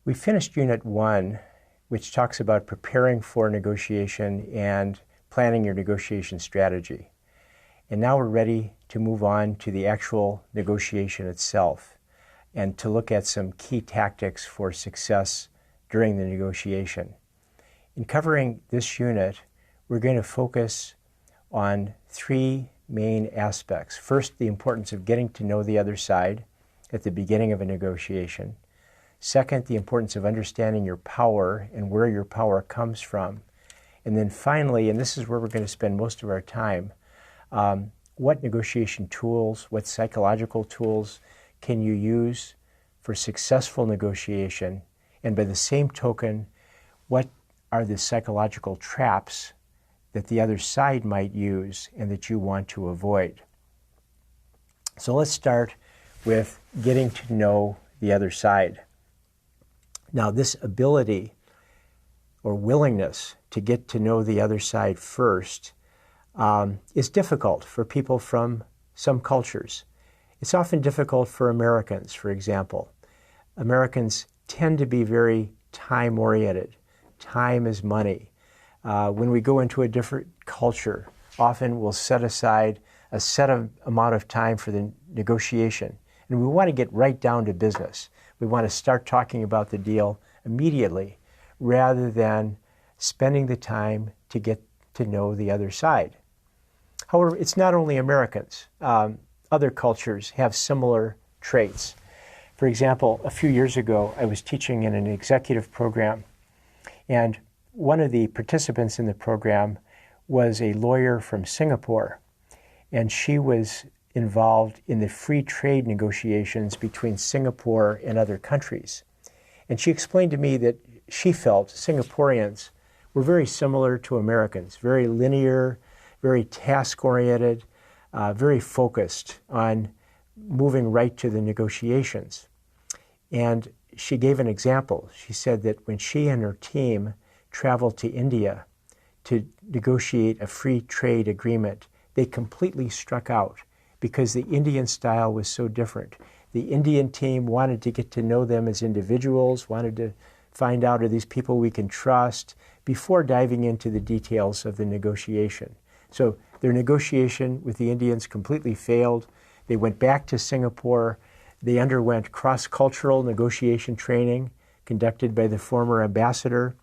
We finished Unit 1, which talks about preparing for negotiation and planning your negotiation strategy. And now we're ready to move on to the actual negotiation itself and to look at some key tactics for success during the negotiation. In covering this unit, we're going to focus on three main aspects. First, the importance of getting to know the other side at the beginning of a negotiation. Second, the importance of understanding your power and where your power comes from. And then finally, and this is where we're going to spend most of our time, what negotiation tools, what psychological tools can you use for successful negotiation? And by the same token, what are the psychological traps that the other side might use and that you want to avoid? So let's start with getting to know the other side. Now, this ability or willingness to get to know the other side first is difficult for people from some cultures. It's often difficult for Americans, for example. Americans tend to be very time-oriented. Time is money. When we go into a different culture, often we'll set aside a set amount of time for the negotiation. And we want to get right down to business. We want to start talking about the deal immediately rather than spending the time to get to know the other side. However, it's not only Americans. Other cultures have similar traits. For example, a few years ago, I was teaching in an executive program, and one of the participants in the program was a lawyer from Singapore, and she was involved in the free trade negotiations between Singapore and other countries. And she explained to me that she felt Singaporeans were very similar to Americans, very linear, very task-oriented, very focused on moving right to the negotiations. And she gave an example. She said that when she and her team traveled to India to negotiate a free trade agreement, they completely struck out because the Indian style was so different. The Indian team wanted to get to know them as individuals, wanted to find out, are these people we can trust, before diving into the details of the negotiation. So their negotiation with the Indians completely failed. They went back to Singapore. They underwent cross-cultural negotiation training conducted by the former ambassador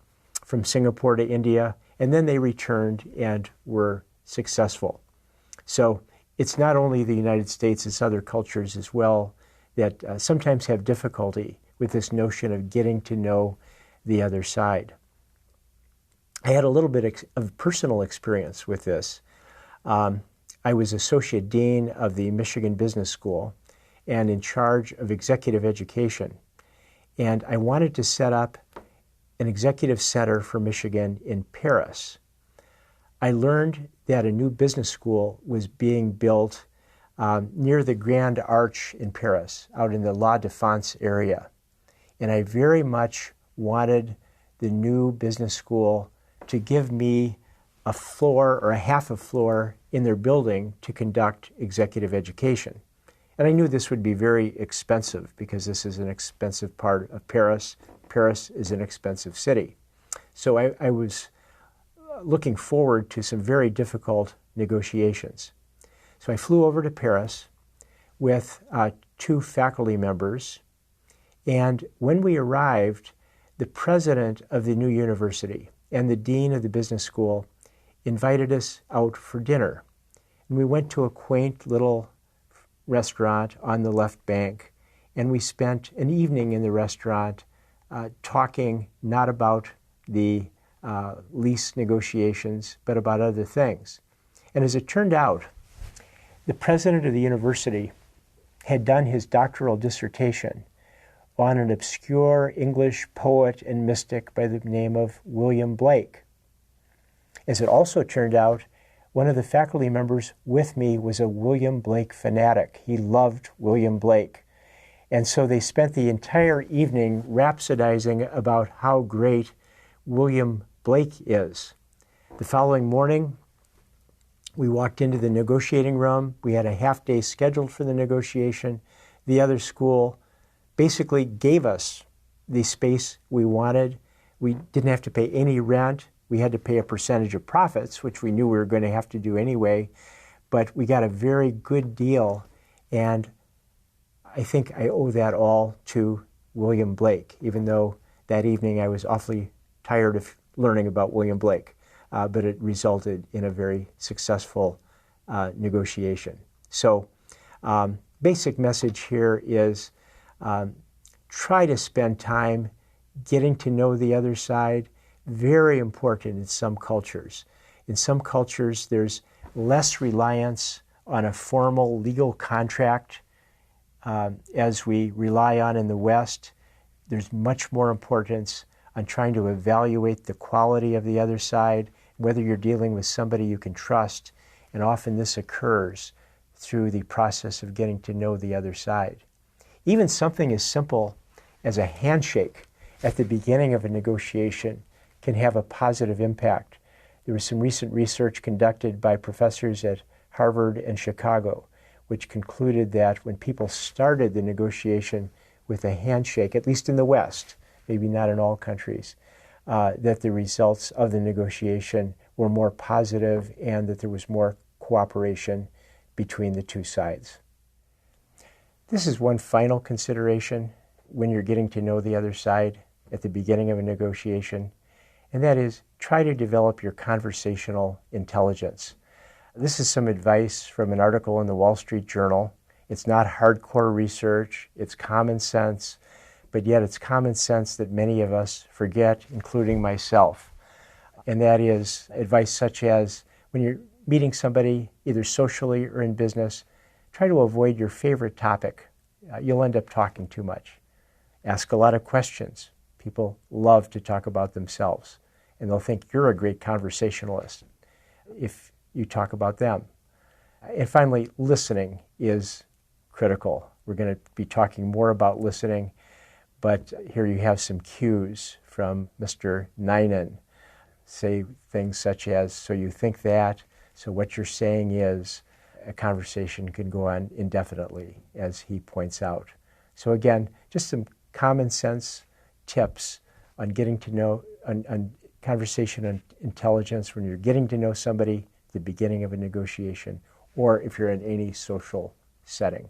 from Singapore to India, and then they returned and were successful. So it's not only the United States, it's other cultures as well that sometimes have difficulty with this notion of getting to know the other side. I had a little bit of personal experience with this. I was Associate Dean of the Michigan Business School and in charge of executive education. And I wanted to set up an executive center for Michigan in Paris. I learned that a new business school was being built near the Grand Arch in Paris, out in the La Défense area. And I very much wanted the new business school to give me a floor or a half a floor in their building to conduct executive education. And I knew this would be very expensive because this is an expensive part of Paris. Paris is an expensive city. So I was looking forward to some very difficult negotiations. So I flew over to Paris with 2 faculty members, and when we arrived, the president of the new university and the dean of the business school invited us out for dinner. And we went to a quaint little restaurant on the left bank, and we spent an evening in the restaurant talking not about the lease negotiations, but about other things. And as it turned out, the president of the university had done his doctoral dissertation on an obscure English poet and mystic by the name of William Blake. As it also turned out, one of the faculty members with me was a William Blake fanatic. He loved William Blake. And so they spent the entire evening rhapsodizing about how great William Blake is. The following morning, we walked into the negotiating room. We had a half day scheduled for the negotiation. The other school basically gave us the space we wanted. We didn't have to pay any rent. We had to pay a percentage of profits, which we knew we were going to have to do anyway, but we got a very good deal, and I think I owe that all to William Blake, even though that evening I was awfully tired of learning about William Blake, but it resulted in a very successful negotiation. So basic message here is try to spend time getting to know the other side. Very important in some cultures. In some cultures, there's less reliance on a formal legal contract as we rely on in the West. There's much more importance on trying to evaluate the quality of the other side, whether you're dealing with somebody you can trust, and often this occurs through the process of getting to know the other side. Even something as simple as a handshake at the beginning of a negotiation can have a positive impact. There was some recent research conducted by professors at Harvard and Chicago, which concluded that when people started the negotiation with a handshake, at least in the West, maybe not in all countries, that the results of the negotiation were more positive and that there was more cooperation between the two sides. This is one final consideration when you're getting to know the other side at the beginning of a negotiation, and that is try to develop your conversational intelligence. This is some advice from an article in the Wall Street Journal. It's not hardcore research, it's common sense, but yet it's common sense that many of us forget, including myself. And that is advice such as when you're meeting somebody, either socially or in business, try to avoid your favorite topic. You'll end up talking too much. Ask a lot of questions. People love to talk about themselves, and they'll think you're a great conversationalist if you talk about them. And finally, listening is critical. We're going to be talking more about listening, but here you have some cues from Mr. Ninan. Say things such as, so you think that, so what you're saying is, a conversation can go on indefinitely, as he points out. So again, just some common sense tips on getting to know, on conversation intelligence when you're getting to know somebody at the beginning of a negotiation, or if you're in any social setting.